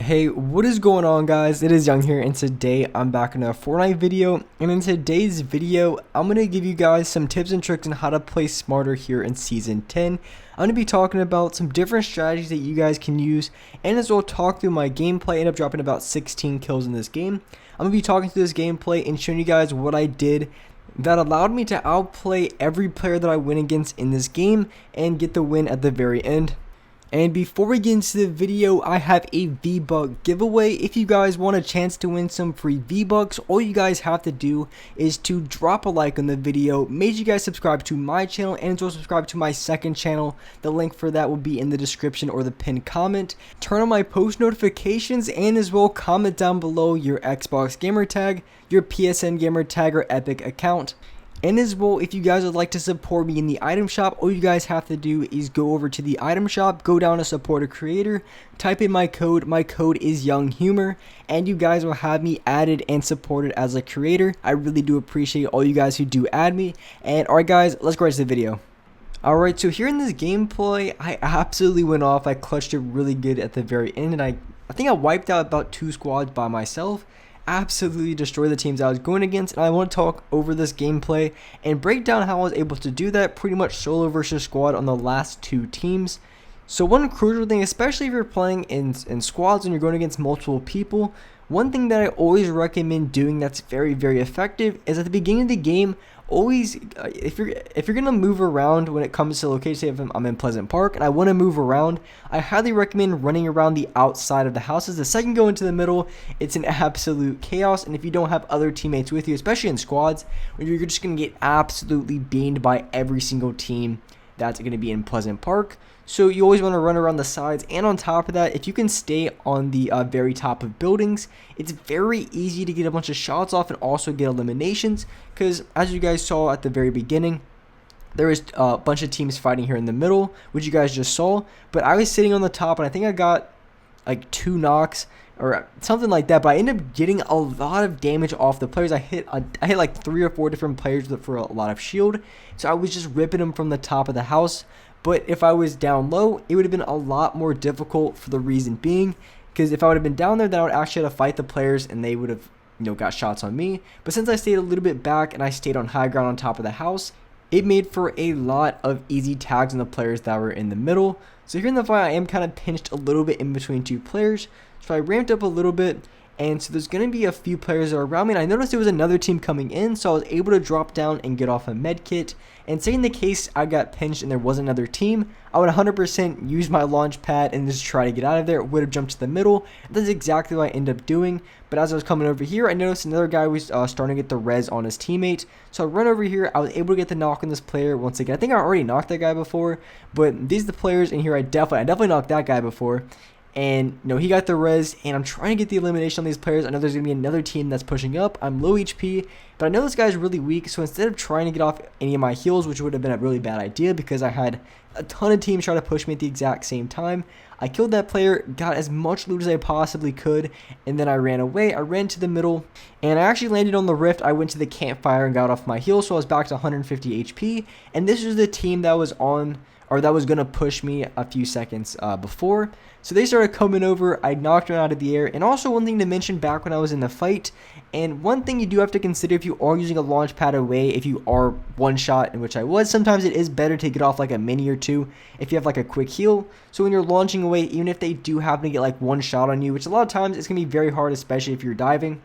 Hey, what is going on, guys? It is Young here, and today I'm back in a Fortnite video. And in today's video, I'm going to give you guys some tips and tricks on how to play smarter here in Season 10. I'm going to be talking about some different strategies that you guys can use, and as well talk through my gameplay. I ended up dropping about 16 kills in this game. I'm going to be talking through this gameplay and showing you guys what I did that allowed me to outplay every player that I went against in this game and get the win at the very end. And before we get into the video, I have a V-Buck giveaway. If you guys want a chance to win some free V-Bucks, all you guys have to do is to drop a like on the video. Make sure you guys subscribe to my channel and also subscribe to my second channel. The link for that will be in the description or the pinned comment. Turn on my post notifications and as well comment down below your Xbox gamer tag, your PSN gamer tag, or Epic account. And as well, if you guys would like to support me in the item shop, all you guys have to do is go over to the item shop, go down to support a creator, type in my code is Young Humor, and you guys will have me added and supported as a creator. I really do appreciate all you guys who do add me. And alright guys, let's go right to the video. Alright, so here in this gameplay, I absolutely went off. I clutched it really good at the very end, and I think I wiped out about 2 squads by myself. Absolutely destroy the teams I was going against, and I want to talk over this gameplay and break down how I was able to do that pretty much solo versus squad on the last 2 teams. So one crucial thing, especially if you're playing in squads and you're going against multiple people, one thing that I always recommend doing that's very effective is at the beginning of the game, always if you're gonna move around when it comes to location. Say if I'm in Pleasant Park and I want to move around, I highly recommend running around the outside of the houses. The second you go into the middle, it's an absolute chaos, and if you don't have other teammates with you, especially in squads, you're just gonna get absolutely beamed by every single team that's going to be in Pleasant Park. So you always want to run around the sides, and on top of that, if you can stay on the very top of buildings, it's very easy to get a bunch of shots off and also get eliminations, because as you guys saw at the very beginning, there was a bunch of teams fighting here in the middle, which you guys just saw, but I was sitting on the top, and I think I got like 2 knocks or something like that, but I ended up getting a lot of damage off the players. I hit like 3 or 4 different players for a lot of shield, so I was just ripping them from the top of the house. But if I was down low, it would have been a lot more difficult, for the reason being, because if I would have been down there, then I would actually have to fight the players and they would have, got shots on me. But since I stayed a little bit back and I stayed on high ground on top of the house, it made for a lot of easy tags on the players that were in the middle. So here in the fight, I am kind of pinched a little bit in between 2 players. So I ramped up a little bit, and so there's going to be a few players that are around me, and I noticed there was another team coming in, so I was able to drop down and get off a med kit. And say in the case I got pinched and there was another team, I would 100% use my launch pad and just try to get out of there. It would have jumped to the middle. That's exactly what I ended up doing. But as I was coming over here, I noticed another guy was starting to get the res on his teammate. So I run over here. I was able to get the knock on this player once again. I think I already knocked that guy before, but these are the players in here. I definitely knocked that guy before. And he got the res, and I'm trying to get the elimination on these players. I know there's going to be another team that's pushing up. I'm low HP, but I know this guy's really weak, so instead of trying to get off any of my heals, which would have been a really bad idea because I had a ton of teams try to push me at the exact same time, I killed that player, got as much loot as I possibly could, and then I ran away. I ran to the middle, and I actually landed on the rift. I went to the campfire and got off my heals, so I was back to 150 HP, and this was the team that was on, or that was going to push me a few seconds before. So they started coming over. I knocked them out of the air. And also one thing to mention back when I was in the fight, and one thing you do have to consider if you are using a launch pad away, if you are one shot, in which I was, sometimes it is better to get off like a mini or 2 if you have like a quick heal. So when you're launching away, even if they do happen to get like 1 shot on you, which a lot of times it's going to be very hard, especially if you're diving,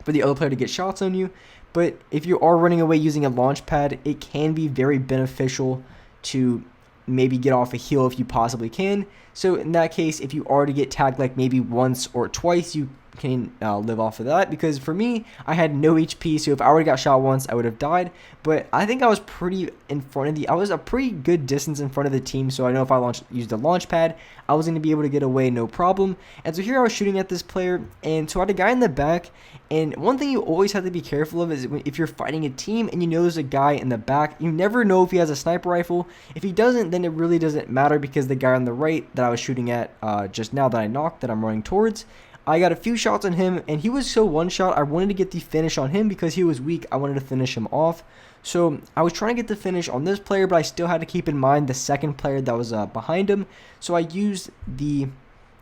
for the other player to get shots on you. But if you are running away using a launch pad, it can be very beneficial to maybe get off a heal if you possibly can. So in that case, if you are to get tagged like maybe once or twice, you can live off of that, because for me, I had no HP, so if I already got shot once, I would have died. But I think I was pretty in front of I was a pretty good distance in front of the team, so I know if I used the launch pad, I was going to be able to get away no problem. And so here I was shooting at this player, and so I had a guy in the back, and one thing you always have to be careful of is if you're fighting a team and you know there's a guy in the back, you never know if he has a sniper rifle. If he doesn't, then it really doesn't matter, because the guy on the right that I was shooting at just now that I knocked, that I'm running towards, I got a few shots on him, and he was so one shot. I wanted to get the finish on him because he was weak. I wanted to finish him off. So I was trying to get the finish on this player, but I still had to keep in mind the second player that was behind him. So I used the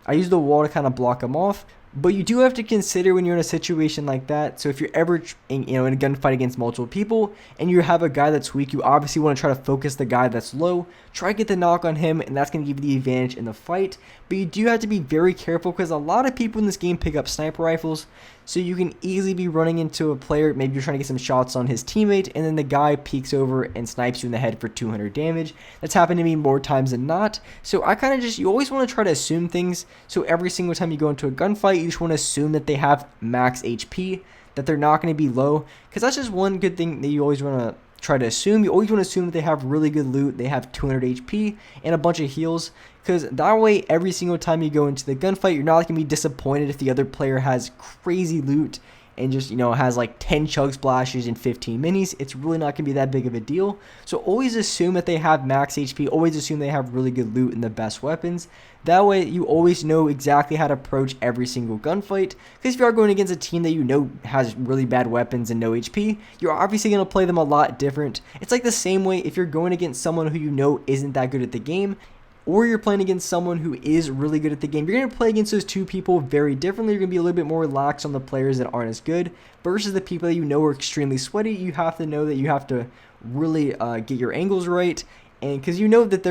I use the wall to kind of block them off. But you do have to consider when you're in a situation like that. So if you're ever in a gunfight against multiple people and you have a guy that's weak, you obviously want to try to focus the guy that's low, try to get the knock on him, and that's going to give you the advantage in the fight. But you do have to be very careful because a lot of people in this game pick up sniper rifles, so you can easily be running into a player, maybe you're trying to get some shots on his teammate, and then the guy peeks over and snipes you in the head for 200 damage. That's happened to me more times than not. So I kind of you always want to try to assume things. So every single time you go into a gunfight, you just want to assume that they have max HP, that they're not going to be low, because that's just one good thing that you always want to try to assume. You always want to assume that they have really good loot, they have 200 HP and a bunch of heals, because that way every single time you go into the gunfight, you're not going to be disappointed if the other player has crazy loot and just, has like 10 chug splashes and 15 minis. It's really not going to be that big of a deal. So always assume that they have max HP, always assume they have really good loot and the best weapons. That way you always know exactly how to approach every single gunfight, because if you are going against a team that you know has really bad weapons and no HP, you're obviously going to play them a lot different. It's like the same way if you're going against someone who you know isn't that good at the game, or you're playing against someone who is really good at the game. You're going to play against those two people very differently. You're going to be a little bit more relaxed on the players that aren't as good versus the people that you know are extremely sweaty. You have to know that you have to really get your angles right, and because you know that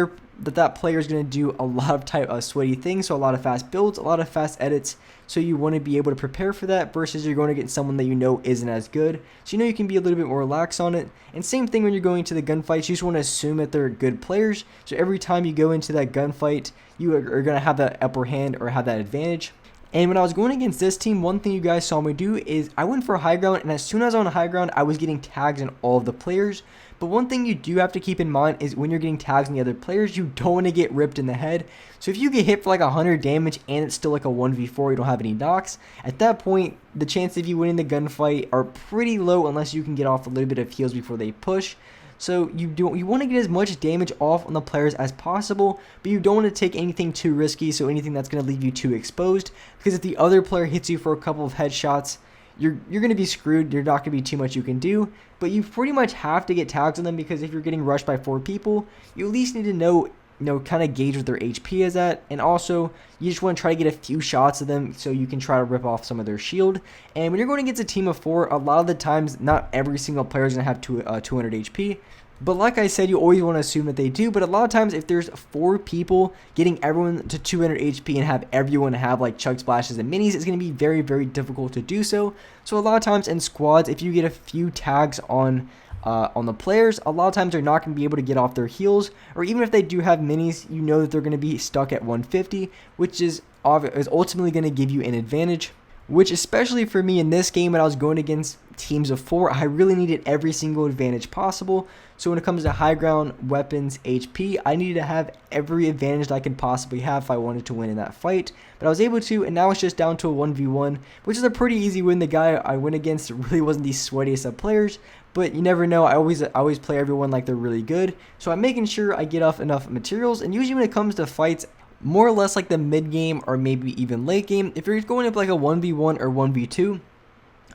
that player is going to do a lot of sweaty things, so a lot of fast builds, a lot of fast edits, so you want to be able to prepare for that versus you're going to get someone that you know isn't as good, so you can be a little bit more relaxed on it. And same thing when you're going to the gunfights, you just want to assume that they're good players, so every time you go into that gunfight, you are going to have that upper hand or have that advantage. And when I was going against this team, one thing you guys saw me do is I went for high ground, and as soon as I was on high ground, I was getting tags on all of the players. But one thing you do have to keep in mind is when you're getting tags on the other players, you don't want to get ripped in the head. So if you get hit for like 100 damage and it's still like a 1v4, you don't have any knocks, at that point, the chances of you winning the gunfight are pretty low unless you can get off a little bit of heals before they push. So you want to get as much damage off on the players as possible, but you don't want to take anything too risky, so anything that's going to leave you too exposed, because if the other player hits you for a couple of headshots, you're going to be screwed. There's not going to be too much you can do, but you pretty much have to get tags on them, because if you're getting rushed by 4 people, you at least need to know, kind of gauge what their HP is at, and also you just want to try to get a few shots of them so you can try to rip off some of their shield. And when you're going against a team of 4, a lot of the times, not every single player is going to have 200 HP. But like I said, you always want to assume that they do. But a lot of times, if there's 4 people, getting everyone to 200 HP and have everyone have like chug splashes and minis is going to be very, very difficult to do so. So a lot of times in squads, if you get a few tags on the players, a lot of times they're not going to be able to get off their heals. Or even if they do have minis, you know that they're going to be stuck at 150, which is ultimately going to give you an advantage. Which, especially for me in this game when I was going against teams of 4, I really needed every single advantage possible. So when it comes to high ground, weapons, HP, I needed to have every advantage that I could possibly have if I wanted to win in that fight. But I was able to, and now it's just down to a 1v1, which is a pretty easy win. The guy I went against really wasn't the sweatiest of players, but you never know. I always play everyone like they're really good. So I'm making sure I get off enough materials, and usually when it comes to fights, more or less like the mid game or maybe even late game, if you're going up like a 1v1 or 1v2,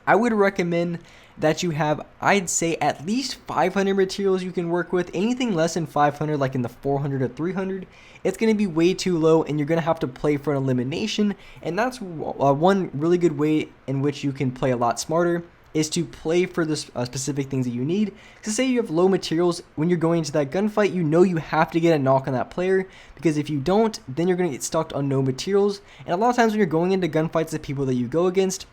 I would recommend that you have, I'd say, at least 500 materials you can work with. Anything less than 500, like in the 400 or 300, it's going to be way too low, and you're going to have to play for an elimination. And that's one really good way in which you can play a lot smarter, is to play for the specific things that you need. Because say you have low materials, when you're going into that gunfight, you know you have to get a knock on that player, because if you don't, then you're going to get stuck on no materials. And a lot of times when you're going into gunfights, the people that you go against,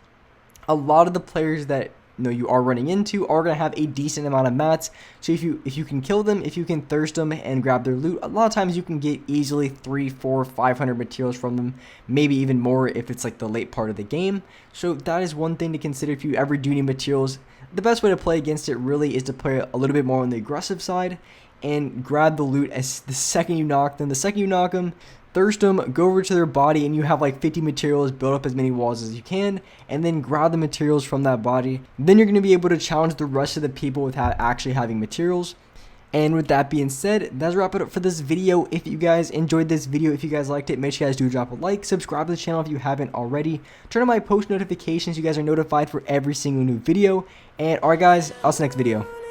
a lot of the players that you are running into are going to have a decent amount of mats. So if you can kill them, if you can thirst them and grab their loot, a lot of times you can get easily 300, 400, 500 materials from them, maybe even more if it's like the late part of the game. So that is one thing to consider if you ever do need materials. The best way to play against it really is to play a little bit more on the aggressive side and grab the loot as the second you knock them. The second you knock them, thirst them, go over to their body, and you have like 50 materials, build up as many walls as you can, and then grab the materials from that body. Then you're going to be able to challenge the rest of the people without actually having materials. And with that being said, that's wrap it up for this video. If you guys enjoyed this video, if you guys liked it, make sure you guys do drop a like, subscribe to the channel if you haven't already, turn on my post notifications so you guys are notified for every single new video. And alright guys, I'll see you next video.